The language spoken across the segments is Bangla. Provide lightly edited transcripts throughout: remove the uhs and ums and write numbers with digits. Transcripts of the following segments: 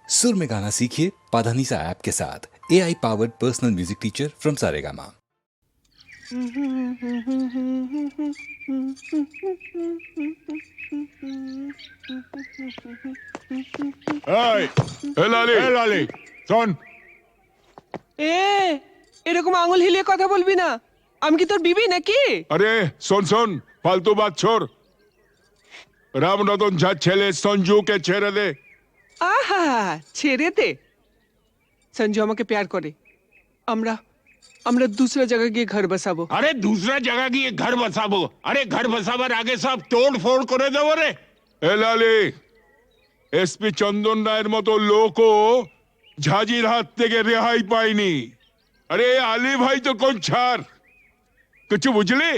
सुर में गाना सीखिए पाधानीसा ऐप के साथ। AI powered personal music teacher from Saregama. এই লালি শোন। এরকম আঙুল হিলিয়ে কথা বলবি না। আমি কি তোর বিবি নাকি? আরে শোন ফালতু বাত ছোড়। রামরতন ঝা ছেলে সঞ্জুকে ছেড়ে দে। আহা, ছেড়ে দে। সঞ্জু আমাকে প্যার করে। আমরা আমরা दूसरा जगह গিয়ে ঘর বসাবো। আরে दूसरा जगह গিয়ে ঘর বসাবো? আরে ঘর বসাবার আগে সব তোড় ফোড় করে দেবো রে। এ লালি, এসপি চন্দন রায়ের মতো লোকও ঝাঁঝির হাত থেকে রেহাই পায়নি। আরে আলী ভাই তো কোন ছাড়, কিছু বুঝলি?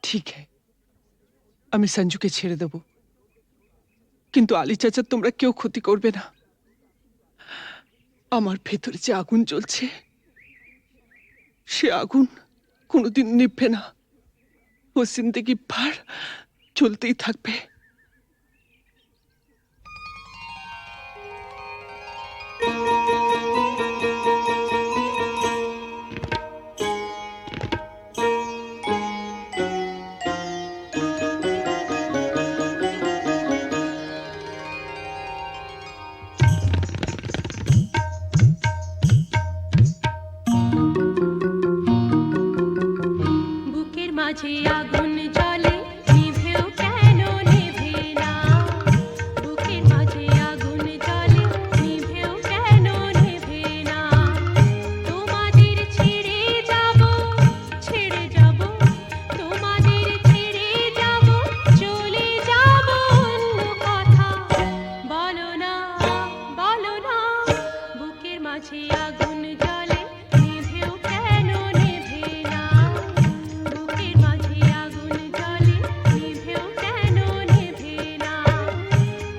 ঠিক है, আমি সঞ্জুকে ছেড়ে দেব, কিন্তু আলী চাচা তোমরা কেউ ক্ষতি করবে না। আমার ভেতরে যে আগুন জ্বলছে, সে আগুন কোনোদিন নিভবে না। ও জিন্দেগি ভর জ্বলতেই থাকবে। বুকের মাঝে আগুন জ্বলে, নিভেও কেন নেভে না? বুকের মাঝে আগুন জ্বলে, নিভেও কেন নেভে না? তোমাদের ছেড়ে যাব, তোমাদের ছেড়ে যাব, চলে যাব অন্য কথা। বলো না, বুকের মাঝে আগুন জ্বলে, নিভেও কেন নেভে না? বুকের মাঝে আগুন জ্বলে, নিভেও কেন নেভে না?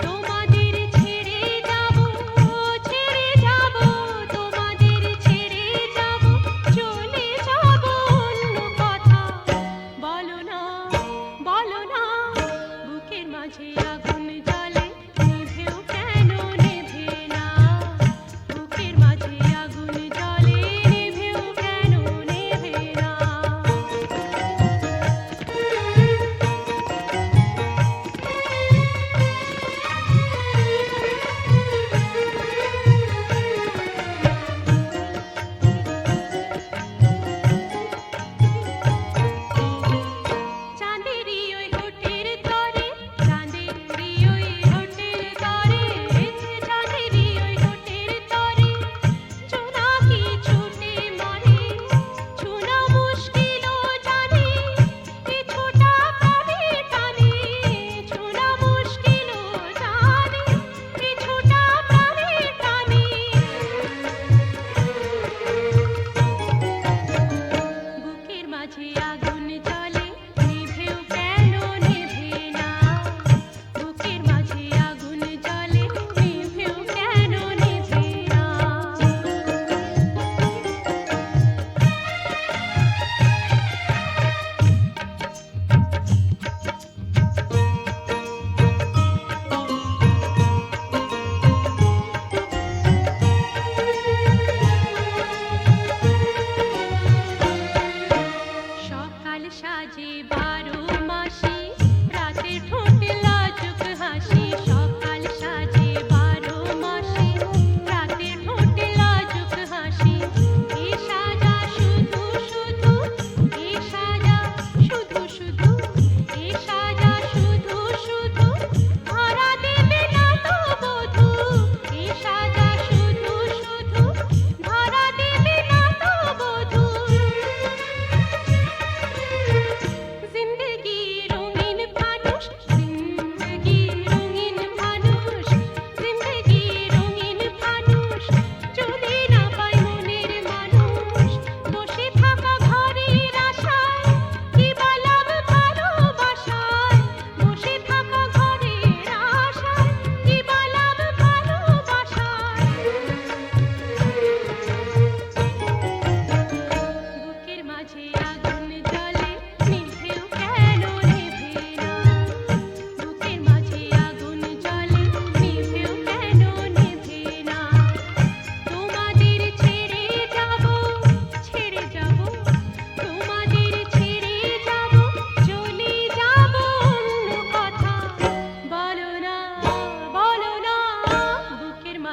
তোমাদের ছেড়ে যাব, তোমাদের ছেড়ে যাব, চলে যাব অন্য কথা। বলো না, বুকের মাঝে আগুন জ্বলে, নিভেও কেন নেভে না? বুকের মাঝে আগুন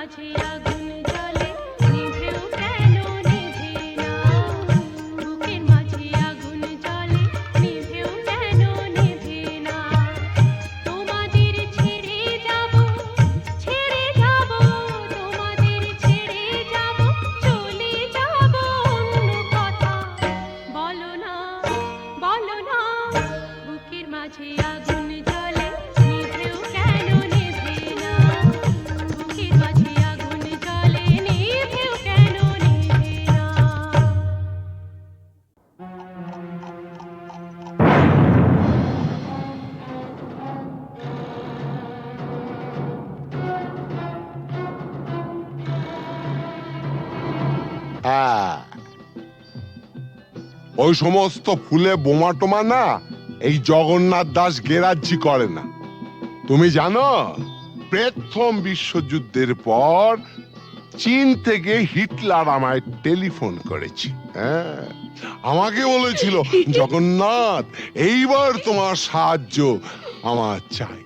মাঝে আগুন জ্বলে নিভেও কেন নিভে না বুকের মাঝে আগুন জ্বলে নিভেও কেন নিভে না তোমাদের ছেড়ে যাব তোমাদের ছেড়ে যাব চলে যাব অন্য কথা বলো না বুকের মাঝে আগুন জ্বলে নিভেও কেন নিভে না বুকের মাঝে আগুন জ্বলে নিভেও কেন নিভে না হ্যাঁ, ওই সমস্ত ফুলে বোমা টোমা না এই জগন্নাথ দাস গেরাজ্জি করে না। তুমি জানো প্রথম বিশ্বযুদ্ধের পর চীন থেকে হিটলার আমায় টেলিফোন করেছে। হ্যাঁ, আমাকে বলেছিল জগন্নাথ এইবার তোমার সাহায্য আমার চাই।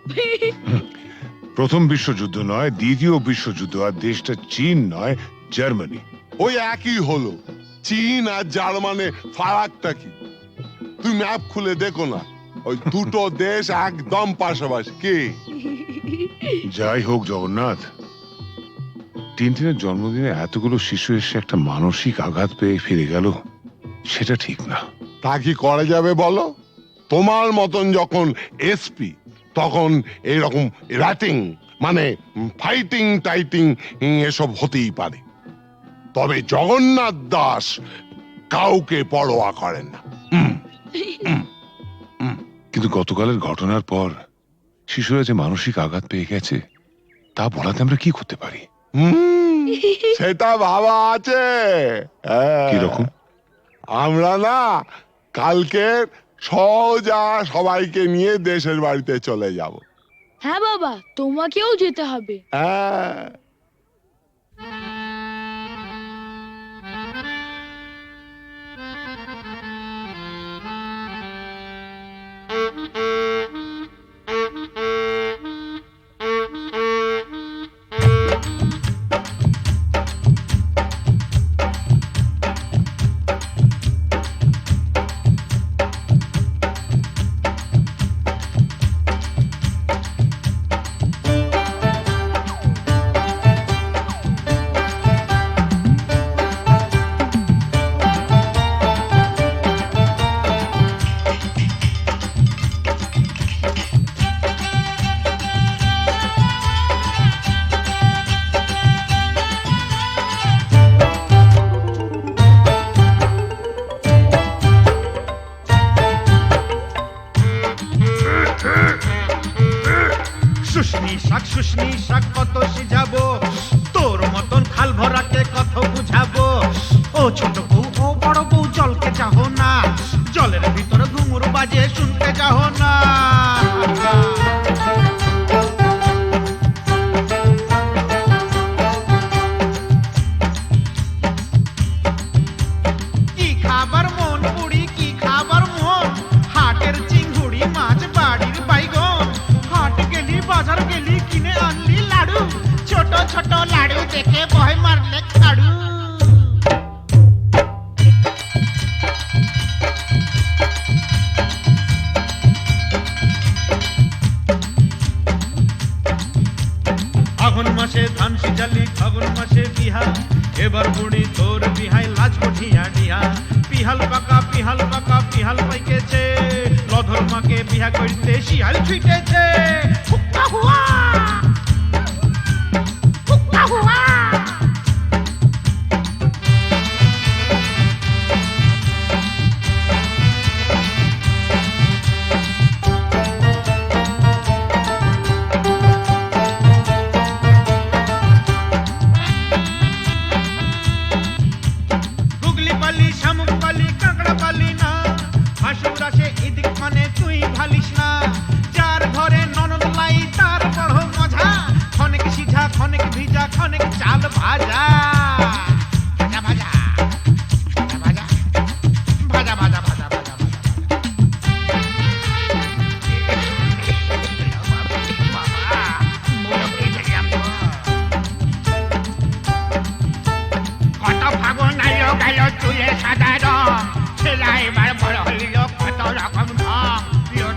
প্রথম বিশ্বযুদ্ধ নয়, দ্বিতীয় বিশ্বযুদ্ধ, আর দেশটা চীন নয়, জার্মানি। ওই একই হলো, চীন আর জার্মানে ফারাকটা কি? তুই ম্যাপ খুলে দেখো না, ওই দুটো দেশ একদম পাশাপাশি। কি যাই হোক জগন্নাথ, টিনটিনের জন্মদিনে এতগুলো শিশু এসে একটা মানসিক আঘাত পেয়ে ফিরে গেল, সেটা ঠিক না। তা কি করা যাবে বলো? তোমার মতন যখন এসপি তখন এরকম র্যাটিং মানে ফাইটিং টাইটিং এসব হতেই পারে, তবে জগন্নাথ দাস কাউকে পরোয়া করেন না। কিন্তু গতকালের ঘটনার পর শিশুরা যে মানসিক আঘাত পেয়ে গেছে, তা বলাতে আমরা কি করতে পারি? সেটা ভাবা আছে। হ্যাঁ। কিরকম? আমরা না কালকে সোজা সবাইকে নিয়ে দেশের বাড়িতে চলে যাব। হ্যাঁ বাবা, তোমাকেও যেতে হবে। হ্যাঁ, শুশনি শাক কত সিঝাবো, তোর মতন খাল ভরাকে কত বুঝাবো। ও ছোট বউ ও বড় বউ জলকে চাহো না, জলের ভিতর ঘুঙুর বাজে শুনতে চাহো না। কি খাবার মন পুরি, কি খাবার মন, হাটের চিংড়ি মাছ বাড়ির বাইগন। হাট গেলি বাজার গেলি কিনে আনলি লাড়ু, ছোট ছোট লাড়ু দেখে ভয় মারলে খাড়ু। আগুন মাসে ধান সিজালি, ফাগুন মাসে বিহা, এবার বুড়ি তোর বিহাই লাজ কঠিয়া ডিহা। পিহাল পাকা পিহাল পাইকেছে, লধর মাকে বিহা করতে শিয়াল ছুটেছে। হুক্কা হুয়া হুক্কা হুয়া। গুগলি পালি, শামুক পালি, কাঁকড়া পালি না, হাসুর আসে এদিক মানে তুই ভালিস না। যার ঘরে ননদ লাই তার বড় মজা, খনেক সিঝা খনেক ভিজা খনেক চাল ভাজা। ভাজা ভাজা ভাজা ভাজা ভাজা ভাজা ভাজা ভাজা। বাবা মোর পেটে গেল। রে সাদা রং ছেলা এবার বড় হইল কত রকম ঢং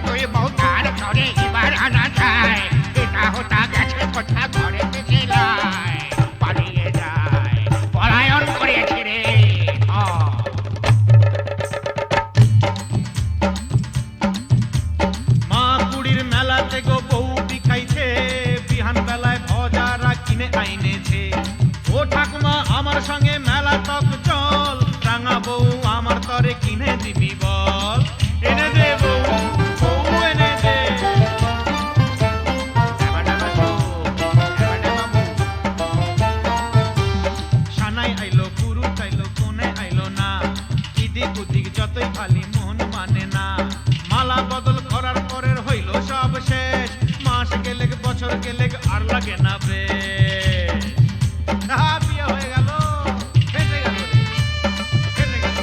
তুই বউ তার ঘরে এবার আনা যায় এটা হতা গেছে কথা ঘরে ছেলায় পালিয়ে যায় পলায়ন করেছে রে মা কুড়ির মেলাতে গো বউ বিখাইছে বিহান বেলায় ভজারা কিনে আইনেছে ও ঠাকুমা আমার সঙ্গে মেলা তক চল রাঙা বউ আমার তরে কিনে দিবি বল এনে দে বউ বউ এনে দে সানাই আইলো গুরু চাইলো কোনে আইলো না ইদিক উদিক যতই খালি মন মানে না মালা বদল করার পরের হইল সব শেষ মাস গেলে বছর গেলে আর লাগে না বেশ বিয়ে হয়ে গেল ফেসে গেল ফেসে গেল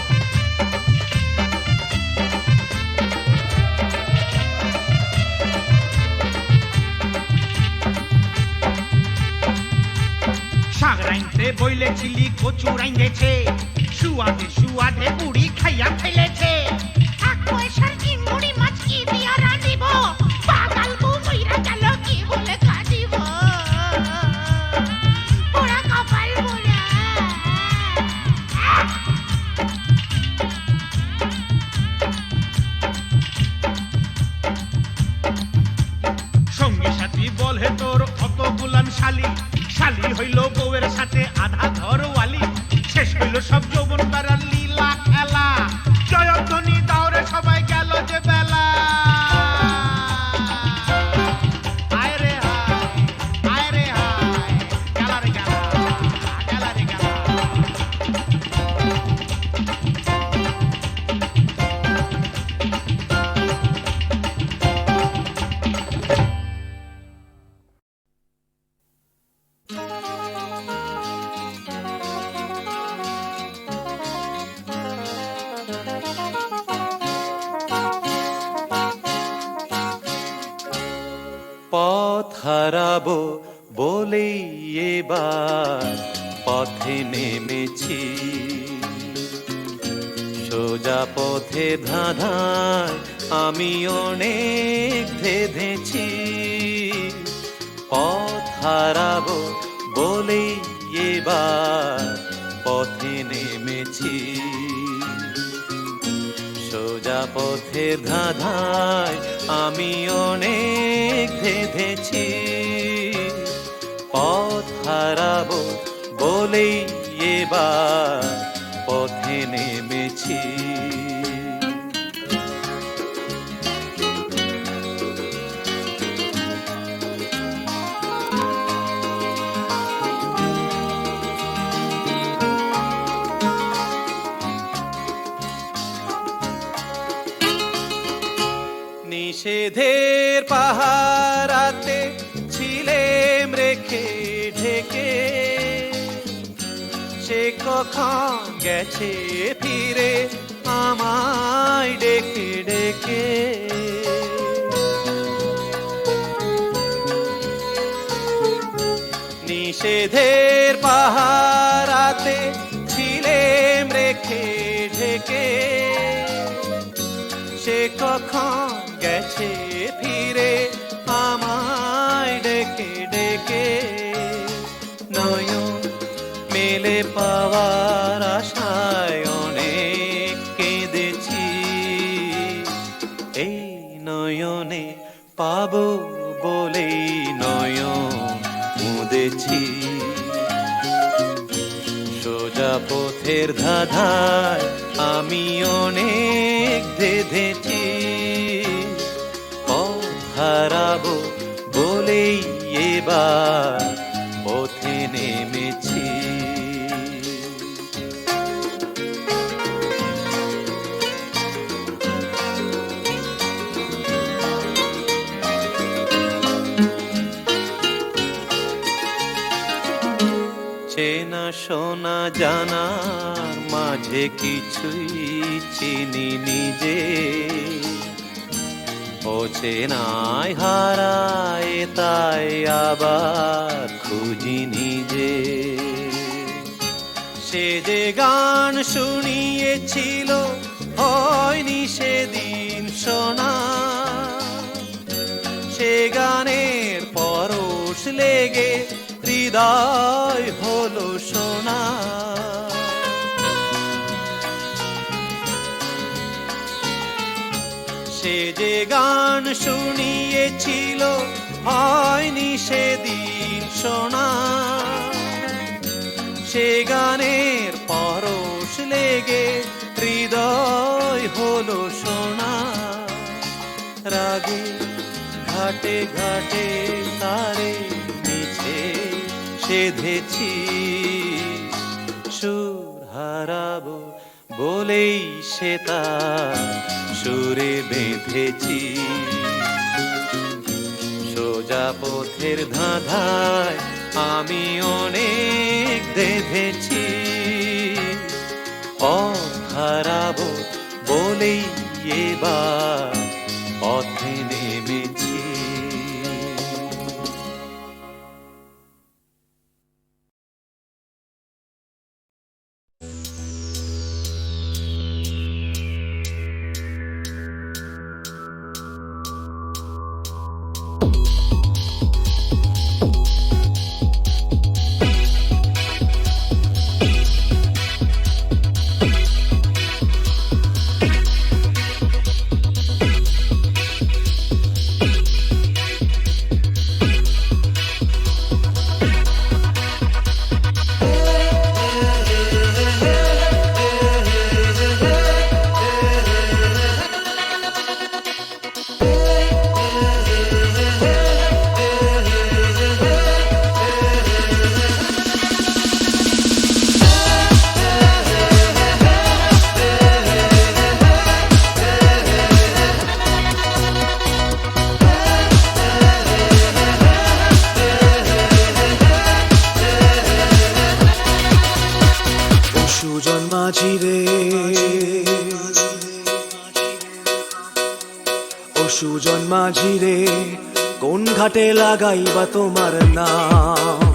শাক রাইনতে বইলেছিলি কচু রাইন্দেছে সুয়াদে সুয়াদে বুড়ি খাইয়া ফেলেছে এক পয়সার চিংড়ি মাছ কি দিয়া রাঁধিব পাগাল বউ মইরা গেল কি বলে কাঁদিব পোড়া কপাল পোড়া সঙ্গী সাথী বলে তোর অত গুলান শালি শালি হইল বউয়ের সাথে আধা ঘরওয়ালি শেষ হইল সব যৌবন বেড়ার লীলা খেলা জয়ধ্বনি দাওরে সবাই গেল যে বেলা আয় রে হায় গেলা রে গেলা গেলা রে গেলা পথ হারাবো বলেই এবার পথে নেমেছি সোজা পথে ধাঁধায় আমি অনেক ধেঁধেছি পথ হারাবো বলেই এবার পথে নেমেছি সোজা পথের ধাঁধায় আমি অনেক ধেঁধেছি পথ হারাবো বলেই এবার পথে নেমেছি নিষেধের পাহারাতে ছিলেম রেখে ঢেকে সে কখন গেছে ফিরে আমায় ডেকে ডেকে নিষেধের পাহারাতে ছিলেম রেখে ঢেকে সে কখন গেছে ফিরে আমায় ডেকে ডেকে নয়ন মেলে পাওয়ার আশায় অনেক কেঁদেছি এই নয়নে পাবো বলেই নয়ন মুদেছি সোজা পথের ধাঁধায় আমি অনেক ধেঁধেছি পথ হারাবো বলেই এবার পথে নেমেছি চেনা শোনা জানার মাঝে কিছুই চিনি নিজে অচেনায় হারায় তাই আবার খুঁজি নিজে সে যে গান শুনিয়েছিল হয়নি সেদিন শোনা, সে গানের পরশ লেগে হৃদয় হলো সোনা। সে যে গান শুনিয়েছিল হয়নি সেদিন শোনা, সে গানের পরশ লেগে হৃদয় হলো সোনা। রাগে ঘাটে ঘাটে তারে মিছে সেধেছি, সুর হারাবো বলেই সে তার সুরে বেঁধেছি। সোজা পথের ধাঁধায় আমি অনেক দেধেছি, পথ হারাবো বলেই এবার পথে নেমেছি। সুজন মাঝি রে, ও সুজন মাঝি রে, কোন ঘাটে লাগাইবা তোমার নাম?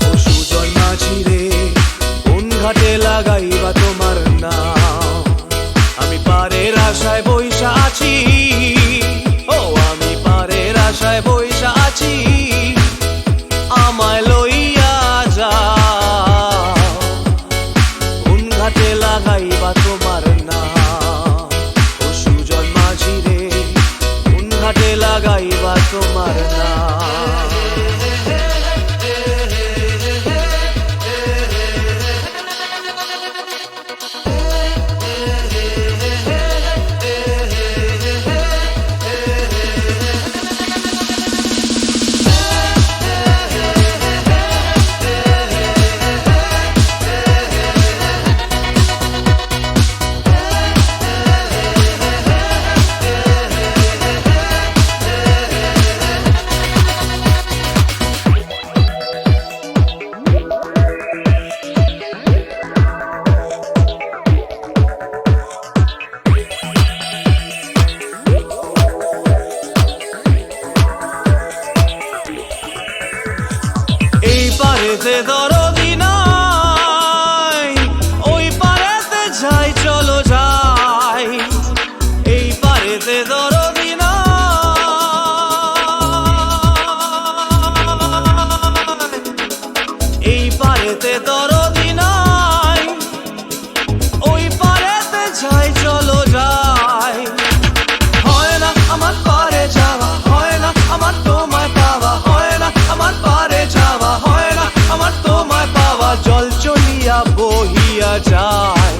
ও সুজন মাঝি রে, কোন ঘাটে লাগাইবা তোমার নাম? আমি পারের আশায় বইসা আছি, ও আমি পারের আশায় বইসা আছি, আমায় লইয়া যা। ঘাটে লাগাইবা তোমার নাম? ও সুজন মাঝি রে, কোন ঘাটে লাগাইবা তোমার নাম? পারেতে দরদি নাই, ওই পারেতে যাই চলো যাই। এই পারেতে দরদি নাই, এই পারেতে দরদি নাই, ওই পারেতে যাই চলো যাই। হয় না আমার পারে যাওয়া, হয় না আমার তোমায় পাওয়া, হয় না আমার পারে যাওয়া, হয় না আমার তোমায় পাওয়া। জল চলিয়া বহিয়া যায়,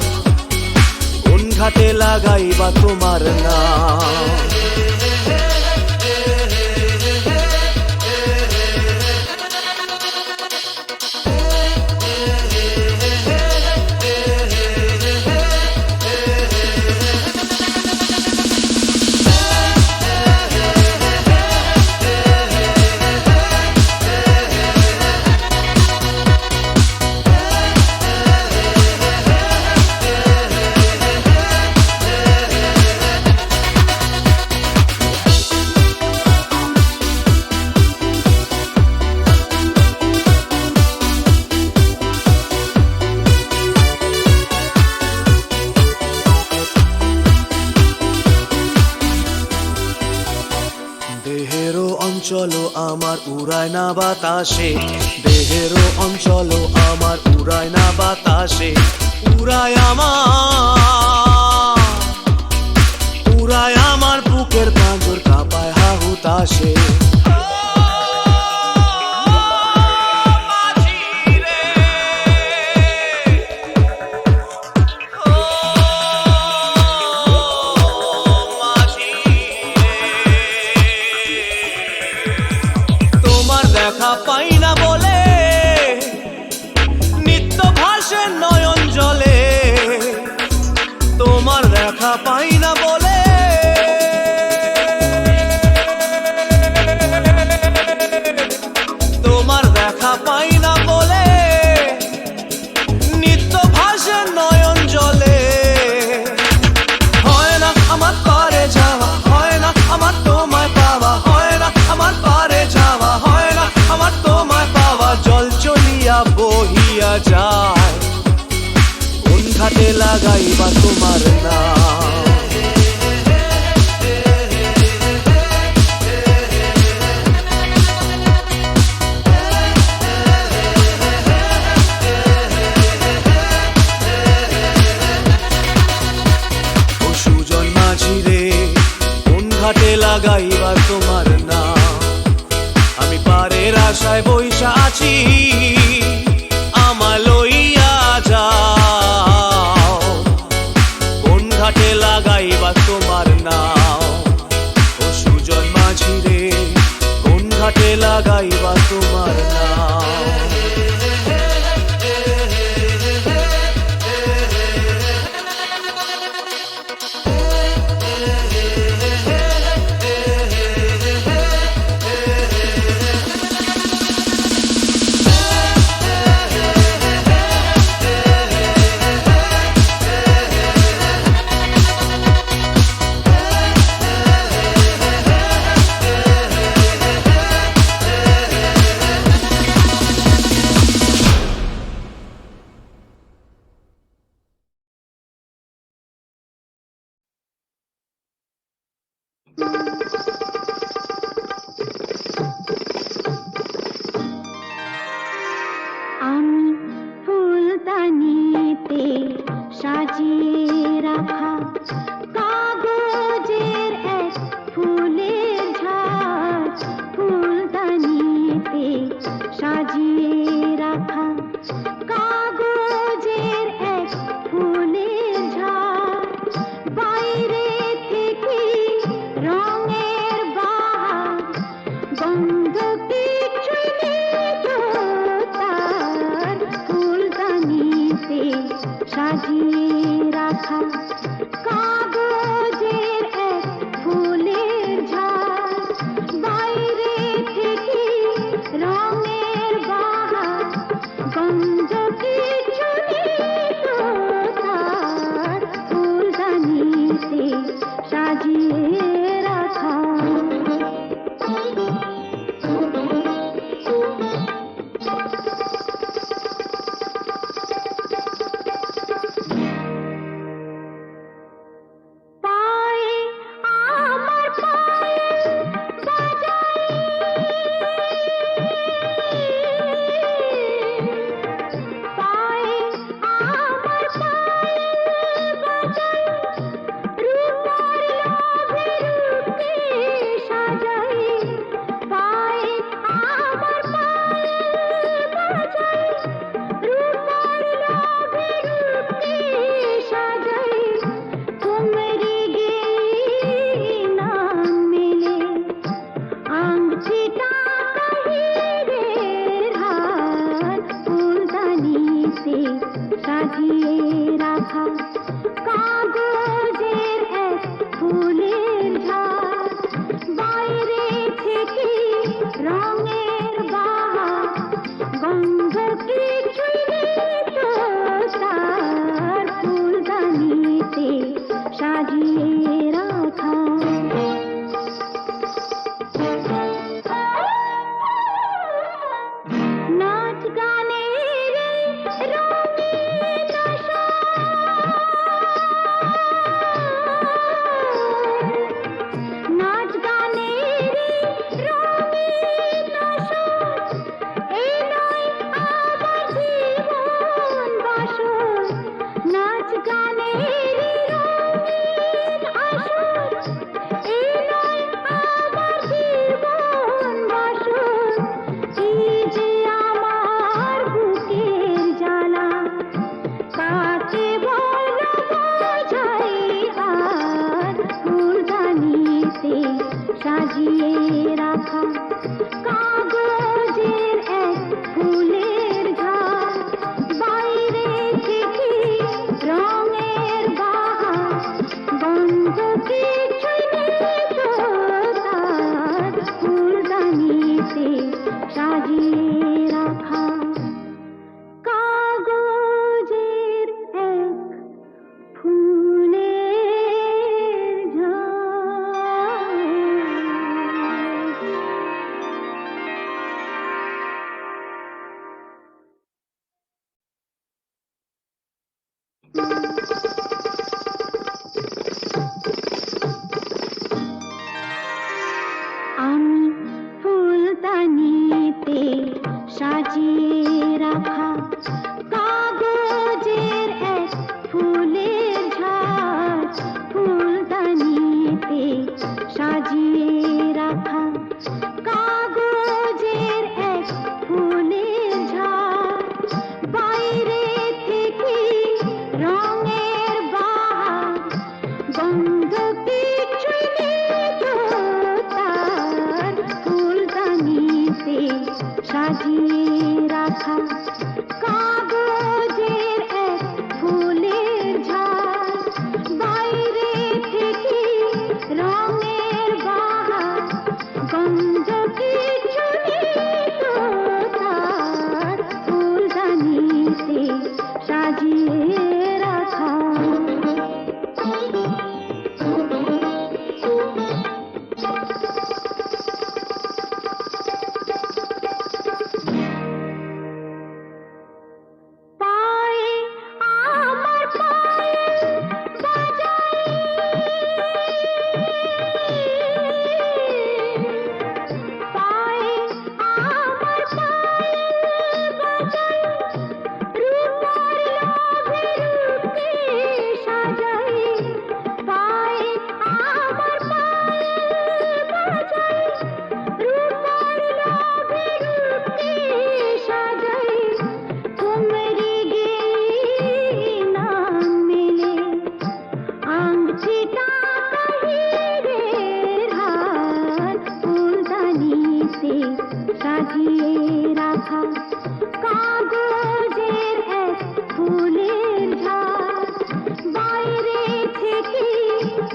কোন ঘাটে লাগাইবা তোমার নাম? উড়ায় না বাতাসে, দেহেরও অঞ্চল আমার উড়ায় না বাতাসে, উড়ায় আমার বুকের পাঁজর কাঁপায় হাহুতাশে। দেখা পাই না বলে নিত্য ভাসে নয়ন জলে, তোমার দেখা পাই না বলে তোমার দেখা পাই না বলে নিত্য ভাসে নয়ন জলে। হয় না আমার পারে যাওয়া, হয় না আমার তোমায় পাওয়া, হয় না আমার পারে যাওয়া, হয় না আমার তোমায় পাওয়া। জল চলিয়া বহিয়া যায়, কোন ঘাটে লাগাইবা তোমার নাম। ও সুজন মাঝি রে, কোন ঘাটে লাগাইবা তোমার নাম। আমি পারের আশায় বইসা আছি, আমায় লইয়া যাও, কোন ঘাটে লাগাইবা তোমার নাম। ও সুজন মাঝি রে, কোন ঘাটে লাগাইবা তোমার নাম। আমি ফুলদানিতে সাজিয়ে রাখা কাগজের এক ফুলের ঝাড়, ফুলদানিতে সাজিয়ে রাখা কাগজের এক ফুলের ঝাড়। বাইরে থেকে রঙের বাহার, গন্ধ কিছুই নেই তো তার। ফুলদানিতে সাজিয়ে রাখা কাগজের এক ফুলের ঝাড়। বাইরে থেকে রঙের বাহার, গন্ধ কিছু নেই তো তার। ফুলদানিতে সাজিয়ে রাখা। পায়ে আমার পায়ে বাজাই, পায়ে আমার পায়ে বাজাই, রূপার লোভে রূপকে সাজাই। পায়ে আমার পায়ে বাজাই, রূপার লোভে রূপকে সাজাই। তোমরি গেয়ে নাম মেলে আংটিটা কাহিরের হার। ফুলদানিতে সাজিয়ে রাখা কাগজের এক ফুলের ঝাড়। বাইরে থেকে রঙের বাহার, গন্ধ কিছুই নেই তো তার। ফুলদানিতে সাজিয়ে রাখা। নাচ গানের রঙিন আশা, নাচ গানের রঙিন আশা, রাখা কাগজের এক ফুলের ঝাড়। আমি ফুলদানিতে সাজিয়ে রাখা কাগজের এক ফুলের ঝাড়। ফুলদানিতে সাজিয়ে রাখা কাগজের এক ফুলের ঝাড়। বাইরে থেকে রঙের বাহার গন্ধ কিছুই নেই তো তার। ফুলদানিতে সাজিয়ে রাখা কাগজের এক ফুলের ঝাড়। বাইরে থেকে রঙের বাহার গন্ধ কিছু নেই তো তার। ফুলদানিতে সাজিয়ে রাখা পায়ে আমার পায়েল বাজাই। পায়ে আমার পায়েল বাজাই। রূপার লোভে রূপকে সাজাই। পায়ে আমার পায়েল বাজাই। রূপার লোভে রূপকে সাজাই। তোমরি গেয়ে নাম মেলে আংটিটা হিরের হার। ফুলদানিতে সাজিয়ে রাখা কাগজের এক ফুলের ঝাড়। বাইরে থেকে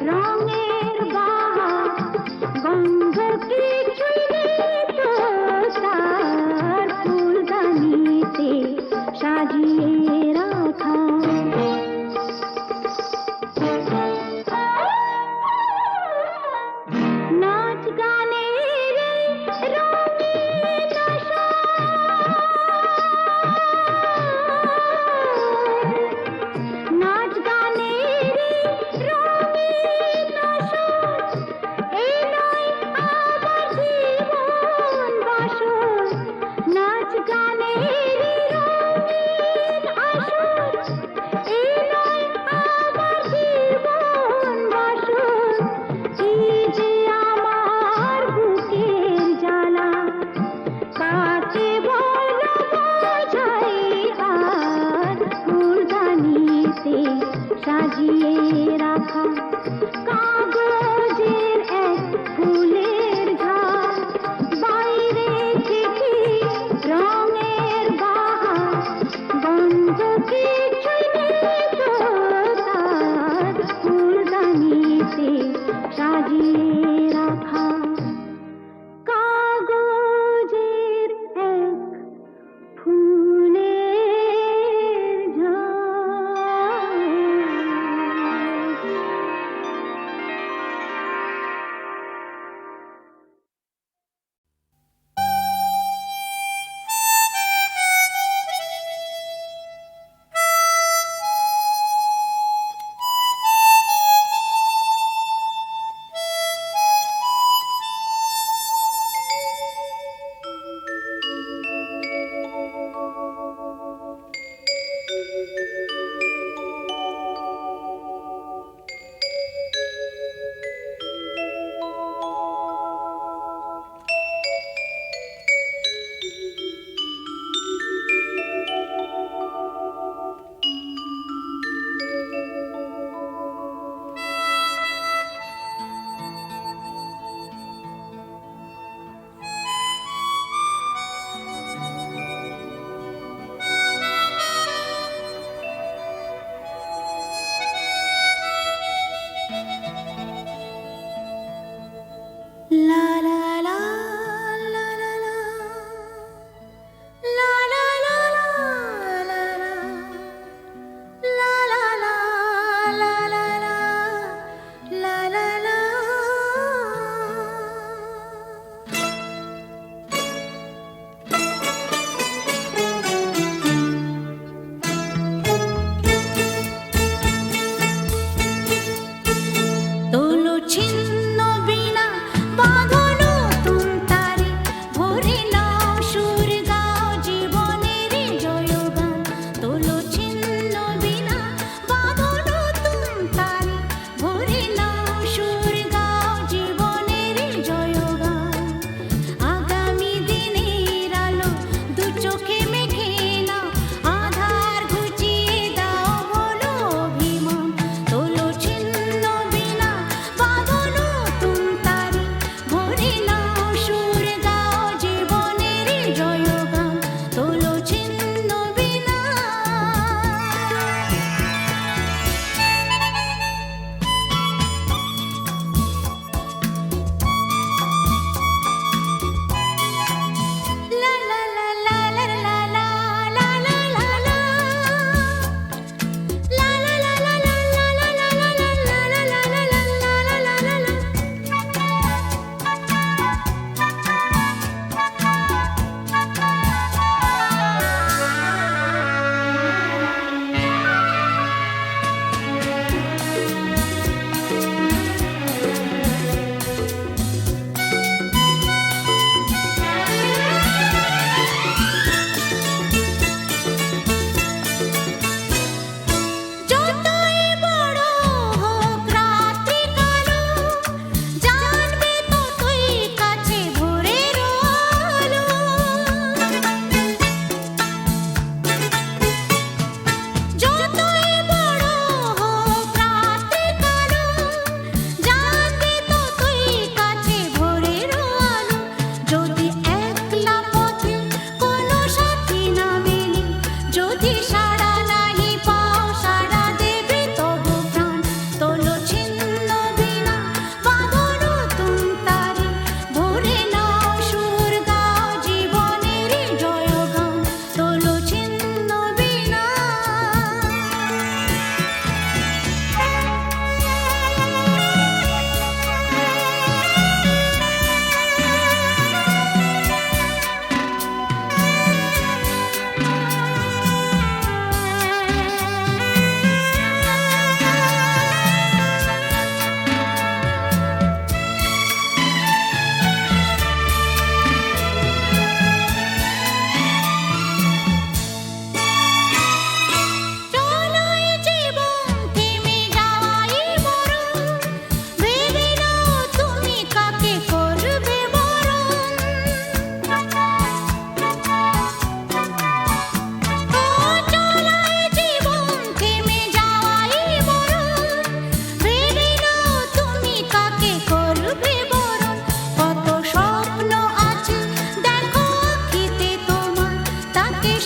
রঙের বাহার গন্ধ কিছুই নেই তো তার। ফুলদানিতে সাজিয়ে রাখা নাচ গানের রঙিন আশা। নাচ গানের রঙিন আশা। এই নয় আমার জীবন বাসর। নাচ গানের রঙিন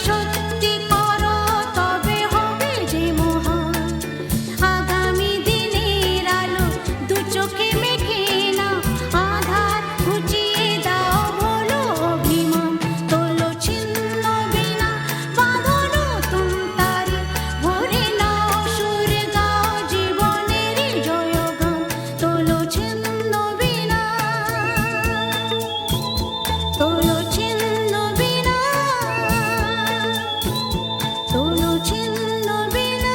সত্যি করো তবে হবে যে মহান আগামী দিনের আলো দু চোখে মেখে না আধার ঘুচিয়ে দাও বলো অভিমান তোলো ছিন্ন বিনা বাঁধো নতুন তারে ভরে নাও সুর গাও জীবনের জয়গান তোলো ছিন্ন বিনা তোলো ছিন্ন বিনা তোলো ছিন্ন বিনা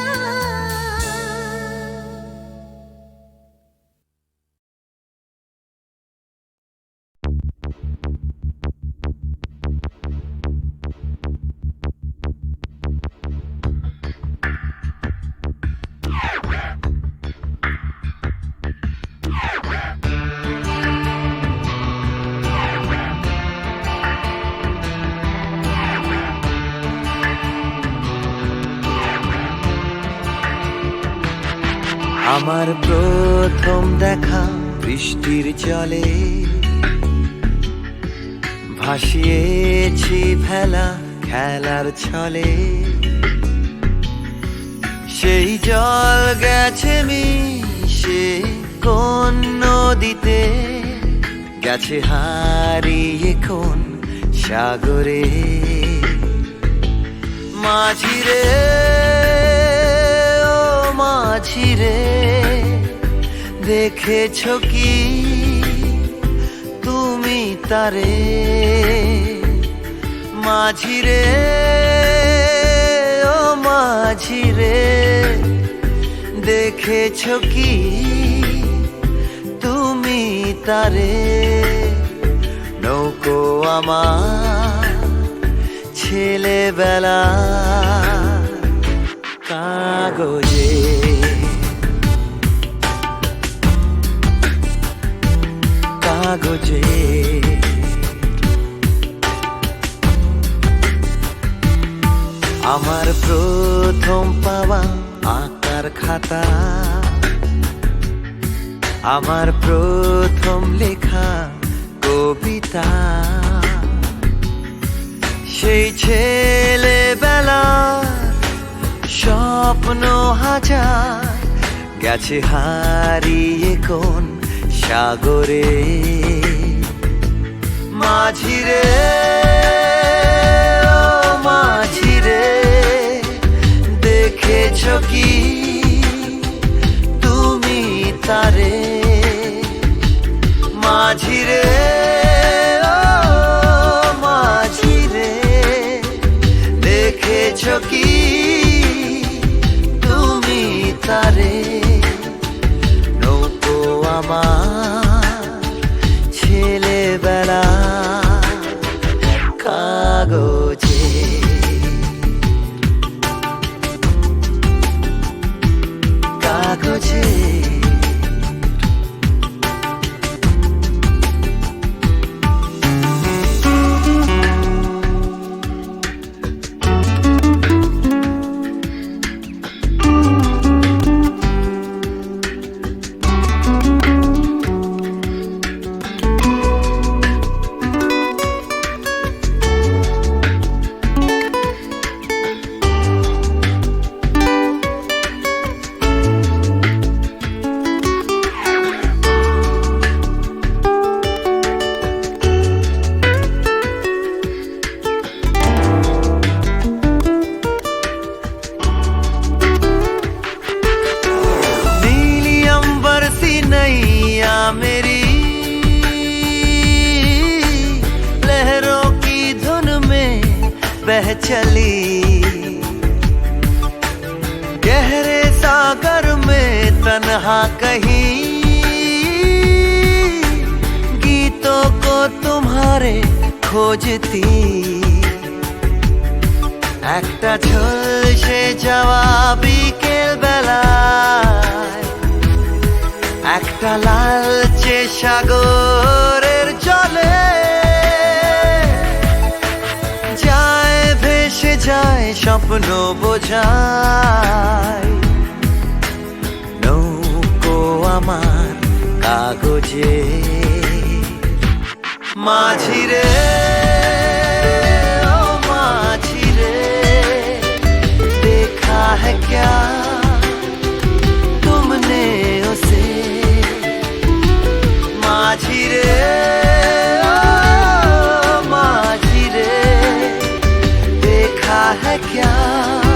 আমার প্রথম দেখা বৃষ্টির জলে ভাসিয়েছি ভেলা খেলার ছলে সেই জল গেছে মিশে কোন নদীতে গেছে হারিয়ে কোন সাগরে মাঝিরে ও মাঝিরে দেখেছ কি তুমি তারে মাঝিরে ও মাঝিরে দেখেছ কি তুমি তারে নৌকো আমার ছেলেবেলা কাগজে কাগজে আমার প্রথম পাওয়া আঁকার খাতা আমার প্রথম লেখা কবিতা সেই ছেলেবেলা স্বপ্ন হাজার গেছে হারিয়ে কোন সাগরে মাঝিরে ও মাঝিরে দেখেছ কি তুমি তারে মাঝিরে ও মাঝিরে দেখেছ কি তুমি তারে নৌকো আমার ছেলেবেলা কাগজে কাগজে मेरी लहरों की धुन में बह चली गहरे सागर में तन्हा कहीं गीतों को तुम्हारे खोजती একটা ঝলসে যাওয়া বিকেল বেলায় একটা লালচে সাগরের জলে যায় ভেসে যায় স্বপ্ন বোঝায় নৌকো আমার কাগজে মাঝিরে ও মাঝিরে है क्या